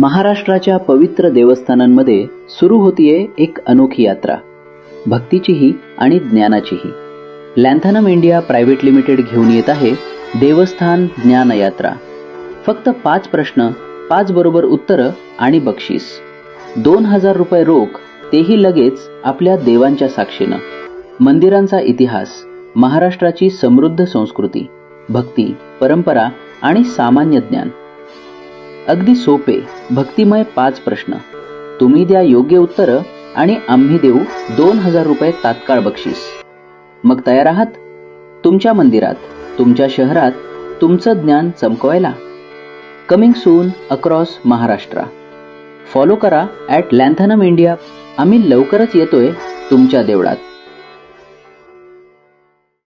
महाराष्ट्राच्या पवित्र देवस्थानांमध्ये सुरू होतीये एक अनोखी यात्रा, भक्तीचीही आणि ज्ञानाचीही. लॅन्थनम इंडिया प्रायव्हेट लिमिटेड घेऊन येत आहे देवस्थान ज्ञान यात्रा. फक्त 5 प्रश्न, 5 बरोबर उत्तरं आणि बक्षीस. 2000 रुपये रोख, तेही लगेच आपल्या देवांच्या साक्षीनं. मंदिरांचा इतिहास, महाराष्ट्राची समृद्ध संस्कृती, भक्ती, परंपरा आणि सामान्य ज्ञान. अगदी सोपे, भक्तिमय 5 प्रश्न. तुम्ही द्या योग्य उत्तरं आणि आम्ही देऊ 2000 रुपये तात्काळ बक्षीस. मग तयार आहात? तुमच्या मंदिरात, तुमच्या शहरात तुमचं ज्ञान चमकवायला. Coming soon across Maharashtra. Follow करा @लॅन्थनम इंडिया. आम्ही लवकरच येतोय तुमच्या देवळात.